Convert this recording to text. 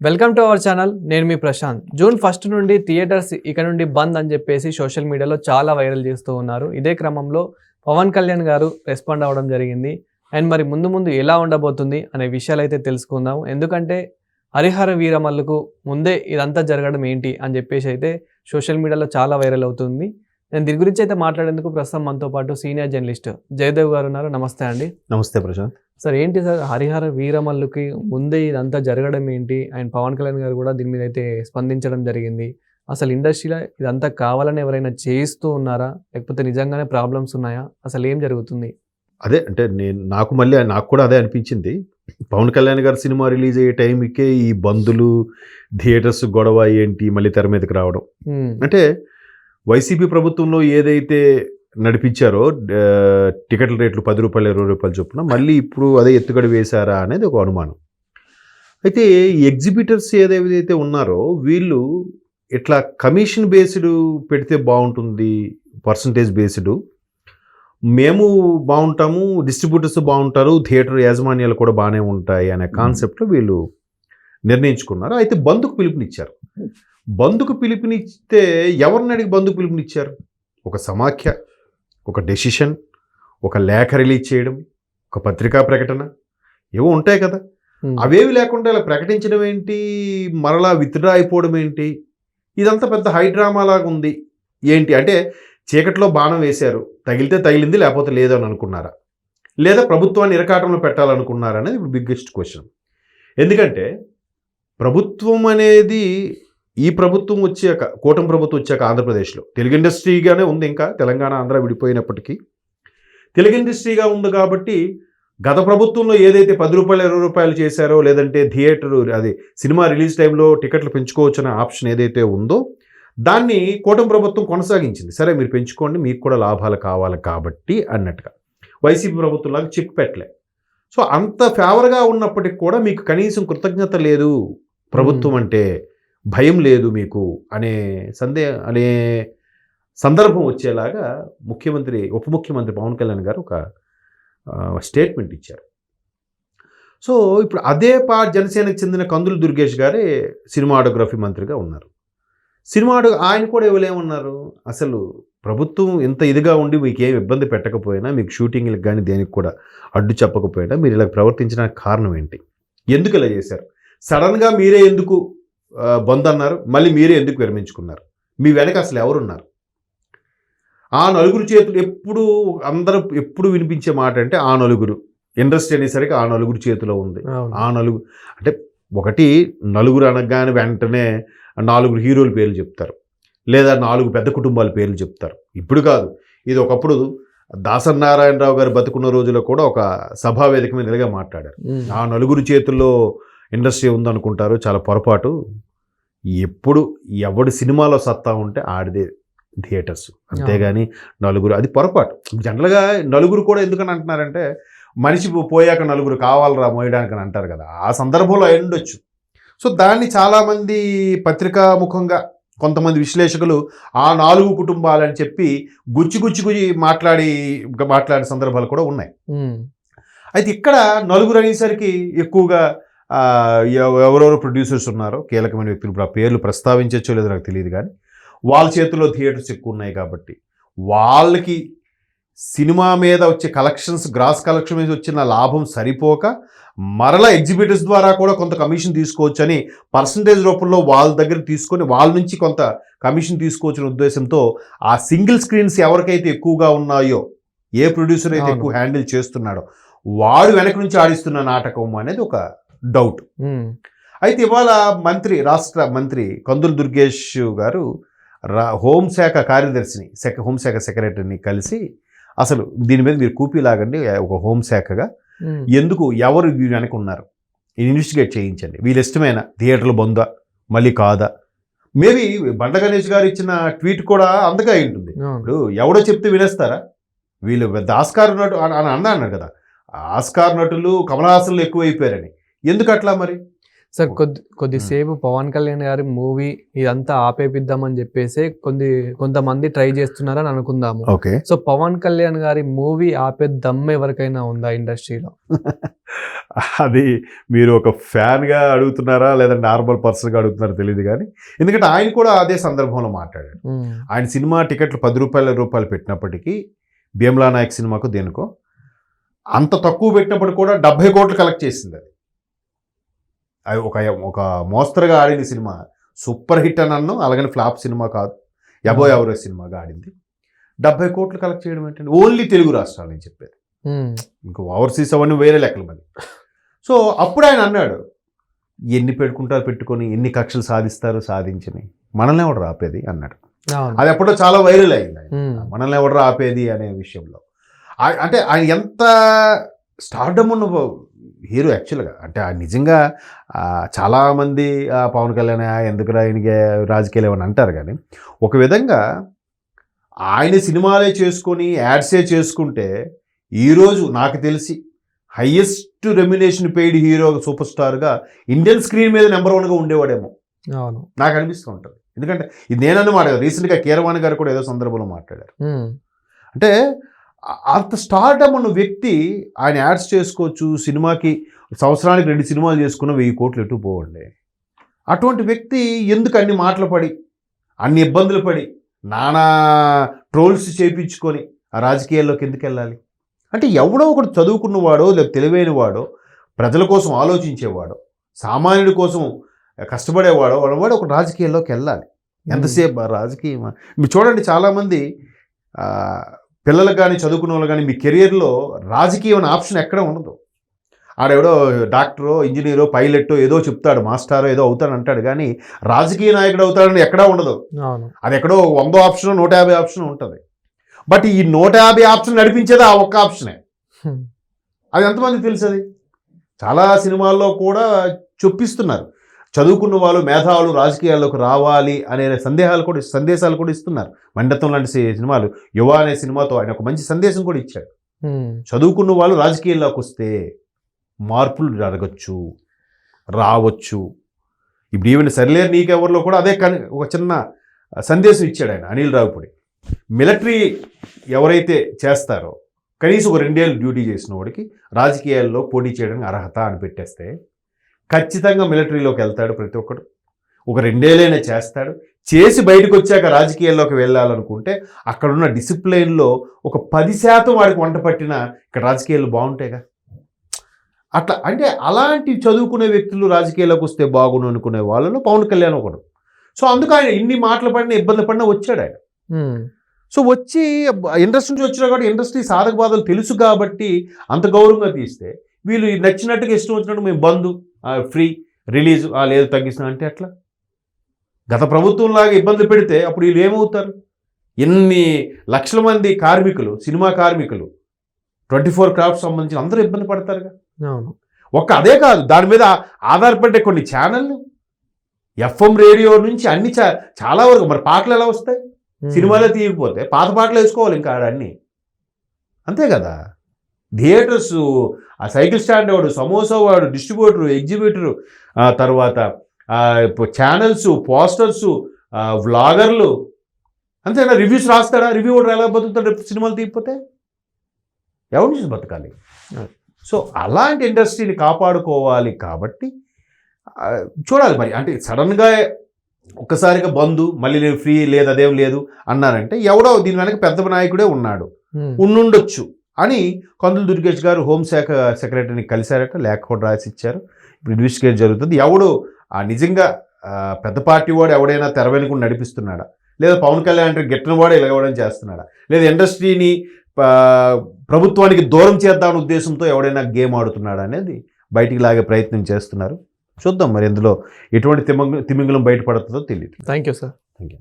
Welcome to our channel. నేను మీ Prashanth. June 1 నుండి theatres ఇక నుండి బంద్ అని చెప్పేసి సోషల్ మీడియాలో చాలా వైరల్ చేస్తూ ఉన్నారు. ఇదే క్రమంలో పవన్ కళ్యాణ్ గారు రెస్పాండ్ అవ్వడం జరిగింది. అండ్ మరి ముందు ముందు ఎలా ఉండబోతుంది అనే విషయాలు అయితే తెలుసుకుందాం. ఎందుకంటే హరిహర వీరమల్లుకు ముందే ఇదంతా జరగడం ఏంటి అని చెప్పేసి అయితే సోషల్ మీడియాలో చాలా వైరల్ అవుతుంది. నేను దీని గురించి అయితే మాట్లాడేందుకు ప్రస్తుతం మనతో పాటు సీనియర్ జర్నలిస్ట్ జయదేవ్ గారు ఉన్నారు. నమస్తే అండి. నమస్తే ప్రశాంత్. సార్, ఏంటి సార్ హరిహర వీరమల్లుకి ముందే ఇదంతా జరగడం ఏంటి? అండ్ పవన్ కళ్యాణ్ గారు కూడా దీని మీద అయితే స్పందించడం జరిగింది. అసలు ఇండస్ట్రీలో ఇదంతా కావాలని ఎవరైనా చేయిస్తూ ఉన్నారా, లేకపోతే నిజంగానే ప్రాబ్లమ్స్ ఉన్నాయా? అసలు ఏం జరుగుతుంది? అదే అంటే నాకు కూడా అదే అనిపించింది. పవన్ కళ్యాణ్ గారు సినిమా రిలీజ్ అయ్యే టైంకే ఈ బందులు, థియేటర్స్ గొడవ ఏంటి మళ్ళీ తెర మీదకి రావడం. అంటే వైసీపీ ప్రభుత్వంలో ఏదైతే నడిపించారో టికెట్ల రేట్లు 10 రూపాయలు 20 రూపాయలు చొప్పున మళ్ళీ ఇప్పుడు అదే ఎత్తుగడ వేశారా అనేది ఒక అనుమానం. అయితే ఈ ఎగ్జిబిటర్స్ ఏదైతే ఉన్నారో వీళ్ళు ఇట్లా కమిషన్ బేస్డ్ పెడితే బాగుంటుంది, పర్సంటేజ్ బేస్డ్, మేము బాగుంటాము, డిస్ట్రిబ్యూటర్స్ బాగుంటారు, థియేటర్ యాజమాన్యాలు కూడా బాగానే ఉంటాయి అనే కాన్సెప్ట్ వీళ్ళు నిర్ణయించుకున్నారు. అయితే బంద్కు పిలుపునిచ్చారు. బంద్కు పిలుపునిస్తే ఎవరిని అడిగి బంద్కు పిలుపునిచ్చారు? ఒక సమాఖ్య, ఒక డెసిషన్, ఒక లేఖ రిలీజ్ చేయడం, ఒక పత్రికా ప్రకటన ఏవో ఉంటాయి కదా. అవేవి లేకుండా ఇలా ప్రకటించడం ఏంటి, మరలా విత్డ్రా అయిపోవడం ఏంటి? ఇదంతా పెద్ద హైడ్రామా లాగా ఉంది. ఏంటి అంటే చీకట్లో బాణం వేశారు, తగిలితే తగిలింది లేకపోతే లేదని అనుకున్నారా, లేదా ప్రభుత్వాన్ని ఇరకాటంలో పెట్టాలనుకున్నారా అనేది ఇప్పుడు బిగ్గెస్ట్ క్వశ్చన్. ఎందుకంటే ప్రభుత్వం అనేది ఈ ప్రభుత్వం వచ్చాక, కూటమి ప్రభుత్వం వచ్చాక ఆంధ్రప్రదేశ్లో తెలుగు ఇండస్ట్రీగానే ఉంది. ఇంకా తెలంగాణ ఆంధ్ర విడిపోయినప్పటికీ తెలుగు ఇండస్ట్రీగా ఉంది కాబట్టి గత ప్రభుత్వంలో ఏదైతే 10 రూపాయలు 20 రూపాయలు చేశారో, లేదంటే థియేటర్ అది సినిమా రిలీజ్ టైంలో టికెట్లు పెంచుకోవచ్చు అనే ఆప్షన్ ఏదైతే ఉందో దాన్ని కూటమి ప్రభుత్వం కొనసాగించింది. సరే మీరు పెంచుకోండి, మీకు కూడా లాభాలు కావాలి కాబట్టి అన్నట్టుగా. వైసీపీ ప్రభుత్వంలాగా చెప్పి పెట్టలే. సో అంత ఫేవర్గా ఉన్నప్పటికి కూడా మీకు కనీసం కృతజ్ఞత లేదు, ప్రభుత్వం అంటే భయం లేదు మీకు అనే సందర్భం వచ్చేలాగా ఉప ముఖ్యమంత్రి పవన్ కళ్యాణ్ గారు ఒక స్టేట్మెంట్ ఇచ్చారు. సో ఇప్పుడు అదే జనసేనకు చెందిన కందులు దుర్గేష్ గారే సినిమాటోగ్రఫీ మంత్రిగా ఉన్నారు. ఆయన కూడా ఇవ్వలేమన్నారు. అసలు ప్రభుత్వం ఇంత ఇదిగా ఉండి మీకు ఏం ఇబ్బంది పెట్టకపోయినా, మీకు షూటింగ్లకు కానీ దేనికి కూడా అడ్డు చెప్పకపోయినా మీరు ఇలా ప్రవర్తించడానికి కారణం ఏంటి? ఎందుకు ఇలా చేశారు? సడన్గా మీరే ఎందుకు బంద్ అన్నారు? మళ్ళీ మీరే ఎందుకు విరమించుకున్నారు? మీ వెనక అసలు ఎవరున్నారు? ఆ నలుగురు చేతులు ఎప్పుడు వినిపించే మాట అంటే ఆ నలుగురు, ఇండస్ట్రీ అనేసరికి ఆ నలుగురు చేతిలో ఉంది. ఆ నలుగురు అంటే ఒకటి నలుగురు అనగానే వెంటనే 4 హీరోల పేర్లు చెప్తారు, లేదా 4 పెద్ద కుటుంబాల పేర్లు చెప్తారు. ఇప్పుడు కాదు, ఇది ఒకప్పుడు దాసరి నారాయణరావు గారు బతుకున్న రోజుల్లో కూడా ఒక సభా వేదిక మీద ఇలాగే మాట్లాడారు. ఆ నలుగురు చేతుల్లో ఇండస్ట్రీ ఉందనుకుంటారు, చాలా పొరపాటు. ఎప్పుడు ఎవడి సినిమాలో సత్తా ఉంటే ఆడిదే థియేటర్స్, అంతేగాని నలుగురు అది పొరపాటు. జనరల్గా నలుగురు కూడా ఎందుకని అంటున్నారంటే మనిషి పోయాక నలుగురు కావాలరా మోయడానికి అని అంటారు కదా, ఆ సందర్భంలో అయి ఉండొచ్చు. సో దాన్ని చాలామంది పత్రికా ముఖంగా కొంతమంది విశ్లేషకులు ఆ 4 కుటుంబాలని చెప్పి గుచ్చి మాట్లాడే సందర్భాలు కూడా ఉన్నాయి. అయితే ఇక్కడ నలుగురు అనేసరికి ఎక్కువగా ఎవరెవరు ప్రొడ్యూసర్స్ ఉన్నారో కీలకమైన వ్యక్తులు, ఇప్పుడు ఆ పేర్లు ప్రస్తావించచ్చో లేదో నాకు తెలియదు, కానీ వాళ్ళ చేతుల్లో థియేటర్స్ ఎక్కువ ఉన్నాయి కాబట్టి వాళ్ళకి సినిమా మీద వచ్చే గ్రాస్ కలెక్షన్ మీద వచ్చిన లాభం సరిపోక మరలా ఎగ్జిబిటర్స్ ద్వారా కూడా కొంత కమిషన్ తీసుకోవచ్చు అని పర్సంటేజ్ రూపంలో వాళ్ళ దగ్గర తీసుకొని వాళ్ళ నుంచి కొంత కమిషన్ తీసుకోవచ్చిన ఉద్దేశంతో ఆ సింగిల్ స్క్రీన్స్ ఎవరికైతే ఎక్కువగా ఉన్నాయో, ఏ ప్రొడ్యూసర్ అయితే ఎక్కువ హ్యాండిల్ చేస్తున్నాడో వాడు వెనక నుంచి ఆడిస్తున్న నాటకం అనేది ఒక డౌట్. అయితే ఇవాళ రాష్ట్ర మంత్రి కందులు దుర్గేష్ గారు హోంశాఖ కార్యదర్శిని, హోంశాఖ సెక్రటరీని కలిసి అసలు దీని మీద మీరు కూపీ లాగండి, ఒక హోంశాఖగా ఎందుకు ఎవరు వెనక ఉన్నారు ఇన్వెస్టిగేట్ చేయించండి, వీళ్ళ ఇష్టమైన థియేటర్లు బందా మళ్ళీ కాదా. మేబీ బండ గణేష్ గారు ఇచ్చిన ట్వీట్ కూడా అందుకే అయి ఉంటుంది. ఇప్పుడు ఎవడో చెప్తే వినేస్తారా? వీళ్ళు పెద్ద ఆస్కార్ నటు అని అన్నాడు కదా, ఆస్కార్ నటులు కమల్ హాసన్లు ఎక్కువైపోయారని. ఎందుకు అట్లా మరి? సార్ కొద్దిసేపు పవన్ కళ్యాణ్ గారి మూవీ ఇదంతా ఆపేపిద్దామని చెప్పేసి కొంతమంది ట్రై చేస్తున్నారని అనుకుందాము. ఓకే. సో పవన్ కళ్యాణ్ గారి మూవీ ఆపే దమ్ము ఎవరికైనా ఉందా ఇండస్ట్రీలో? అది మీరు ఒక ఫ్యాన్గా అడుగుతున్నారా లేదా నార్మల్ పర్సన్గా అడుగుతున్నారా తెలియదు కానీ, ఎందుకంటే ఆయన కూడా అదే సందర్భంలో మాట్లాడాడు. ఆయన సినిమా టికెట్లు 10 రూపాయలు పెట్టినప్పటికీ భీమ్లా నాయక్ సినిమాకు దేనికో అంత తక్కువ పెట్టినప్పుడు కూడా 70 కోట్లు కలెక్ట్ చేసింది. అది ఒక మోస్తరుగా ఆడిన సినిమా సూపర్ హిట్ అని అన్నాం, అలాగని ఫ్లాప్ సినిమా కాదు, అబోవ్ యావరేజ్ సినిమాగా ఆడింది. 70 కోట్లు కలెక్ట్ చేయడం ఏంటంటే ఓన్లీ తెలుగు రాష్ట్రాలు అని చెప్పారు. ఇంకా ఓవర్సీస్ అవన్నీ వేరే లెక్కలు మరి. సో అప్పుడు ఆయన అన్నాడు, ఎన్ని పెట్టుకొని ఎన్ని కక్షలు సాధిస్తారు, సాధించని మనల్ని ఎవడు ఆపేది అన్నాడు. అది ఎప్పుడో చాలా వైరల్ అయింది. మనల్ని ఎవడు ఆపేది అనే విషయంలో అంటే ఆయన ఎంత స్టార్డమ్ ఉన్న హీరో యాక్చువల్గా. అంటే నిజంగా చాలామంది పవన్ కళ్యాణ్ ఎందుకురా ఆయనకి రాజకీయాలు ఏమని అంటారు, కానీ ఒక విధంగా ఆయన సినిమాలే చేసుకొని యాడ్సే చేసుకుంటే ఈరోజు నాకు తెలిసి highest remuneration paid hero super స్టార్గా ఇండియన్ స్క్రీన్ మీద నెంబర్ 1గా ఉండేవాడేమో నాకు అనిపిస్తూ ఉంటుంది. ఎందుకంటే ఇది నేనని మాట్లాడారు, రీసెంట్గా కీరవాణి గారు కూడా ఏదో సందర్భంలో మాట్లాడారు. అంటే అంత స్టార్డమ్ ఉన్న వ్యక్తి ఆయన యాడ్స్ చేసుకోవచ్చు, సినిమాకి సంవత్సరానికి 2 సినిమాలు చేసుకున్న 1000 కోట్లు ఎటు పోవండి. అటువంటి వ్యక్తి ఎందుకు అన్ని మాటలు పడి అన్ని ఇబ్బందులు పడి నానా ట్రోల్స్ చేయించుకొని ఆ రాజకీయాల్లోకి ఎందుకు వెళ్ళాలి? అంటే ఎవడో ఒకడు చదువుకున్నవాడో లేదా తెలివైన వాడో, ప్రజల కోసం ఆలోచించేవాడో, సామాన్యుడి కోసం కష్టపడేవాడో వాడు ఒక రాజకీయాల్లోకి వెళ్ళాలి. ఎంతసేపు రాజకీయం మీరు చూడండి, చాలామంది పిల్లలు కానీ చదువుకున్న వాళ్ళు కానీ మీ కెరియర్లో రాజకీయం అనే ఆప్షన్ ఎక్కడ ఉండదు. ఆడెవడో డాక్టరో ఇంజనీరో పైలట్టో ఏదో చెప్తాడు, మాస్టారో ఏదో అవుతాడు అంటాడు, కానీ రాజకీయ నాయకుడు అవుతాడని ఎక్కడా ఉండదు. అది ఎక్కడో 100 ఆప్షన్ 150 ఆప్షన్ ఉంటుంది. బట్ ఈ 150 ఆప్షన్ నడిపించేది ఆ ఒక్క ఆప్షనే. అది ఎంతమందికి తెలుసది? చాలా సినిమాల్లో కూడా చొప్పిస్తున్నారు. చదువుకున్న వాళ్ళు మేధావులు రాజకీయాల్లోకి రావాలి అనే సందేశాలు కూడా ఇస్తున్నారు. మండతం లాంటి సినిమాలు, యువ అనే సినిమాతో ఆయన ఒక మంచి సందేశం కూడా ఇచ్చాడు. చదువుకున్న వాళ్ళు రాజకీయాల్లోకి వస్తే మార్పులు జరగచ్చు, రావచ్చు. ఇప్పుడు ఈవెన్ సరిలేరు నీకెవరిలో కూడా అదే ఒక చిన్న సందేశం ఇచ్చాడు ఆయన, అనిల్ రావిపూడి. మిలిటరీ ఎవరైతే చేస్తారో కనీసం ఒక 2 ఏళ్ళు డ్యూటీ చేసిన వాడికి రాజకీయాల్లో పోటీ చేయడానికి అర్హత అని పెట్టేస్తే ఖచ్చితంగా మిలిటరీలోకి వెళ్తాడు ప్రతి ఒక్కడు. ఒక 2 ఏళ్ళైనా చేస్తాడు. చేసి బయటకు వచ్చాక రాజకీయాల్లోకి వెళ్ళాలనుకుంటే అక్కడున్న డిసిప్లైన్లో ఒక 10% వాడికి వంట పట్టినా ఇక్కడ రాజకీయాలు బాగుంటాయిగా. అట్లా అంటే అలాంటి చదువుకునే వ్యక్తులు రాజకీయాల్లోకి వస్తే బాగుండు అనుకునే వాళ్ళలో పవన్ కళ్యాణ్ ఒకడు. సో అందుకు ఆయన ఇన్ని మాటలు పడినా ఇబ్బంది పడినా వచ్చాడు ఆయన. సో వచ్చి ఇండస్ట్రీ నుంచి వచ్చినా కూడా ఇండస్ట్రీ సాధక బాధలు తెలుసు కాబట్టి అంత గౌరవంగా తీస్తే, వీళ్ళు నచ్చినట్టుగా ఇష్టం వచ్చినట్టు మేము బంద్ ఫ్రీ రిలీజ్ లేదు తగ్గిస్తున్నా అంటే అట్లా గత ప్రభుత్వంలాగా ఇబ్బందులు పెడితే అప్పుడు వీళ్ళు ఏమవుతారు? ఎన్ని లక్షల మంది కార్మికులు, సినిమా కార్మికులు 24 క్రాఫ్ట్స్ సంబంధించిన అందరూ ఇబ్బంది పడతారుగా. అదే కాదు, దాని మీద ఆధారపడే కొన్ని ఛానళ్ళు, FM రేడియో నుంచి అన్ని చాలా వరకు మరి పాటలు ఎలా వస్తాయి? సినిమాలో తీయకపోతే పాత పాటలు వేసుకోవాలి ఇంకా ఆడన్నీ, అంతే కదా. థియేటర్స్, ఆ సైకిల్ స్టాండ్ వాడు, సమోసా వాడు, డిస్ట్రిబ్యూటరు, ఎగ్జిబ్యూటరు, తర్వాత ఛానల్స్, పోస్టర్స్, వ్లాగర్లు, అంతేనా? రివ్యూస్ రాస్తాడా? రివ్యూ కూడా ఎలా బతుకుతాడు సినిమాలు తీయకపోతే? ఎవరి నుంచి బతకాలి? సో అలాంటి ఇండస్ట్రీని కాపాడుకోవాలి కాబట్టి చూడాలి మరి. అంటే సడన్గా ఒక్కసారిగా బంద్, మళ్ళీ నేను ఫ్రీ లేదు అదేం లేదు అన్నారంటే ఎవడో దీని వెనక పెద్ద నాయకుడే ఉన్నాడు, ఉండుండొచ్చు అని కందుల దుర్గేష్ గారు హోంశాఖ సెక్రటరీని కలిశారట, లేఖ కూడా రాసి ఇచ్చారు. ఇప్పుడు ఇన్వెస్టిగేట్ జరుగుతుంది. ఎవడు నిజంగా పెద్ద పార్టీ వాడు ఎవడైనా తెర వెనుక నడిపిస్తున్నాడా, లేదా పవన్ కళ్యాణ్ అంటే గిట్టని వాడు ఇలా ఇవ్వడం చేస్తున్నాడా, లేదా ఇండస్ట్రీని ప్రభుత్వానికి దూరం చేద్దామనే ఉద్దేశంతో ఎవడైనా గేమ్ ఆడుతున్నాడా అనేది బయటికి లాగే ప్రయత్నం చేస్తున్నారు. చూద్దాం మరి ఇందులో ఎటువంటి తిమింగలం బయటపడుతుందో తెలియదు. Thank you sir. Thank you.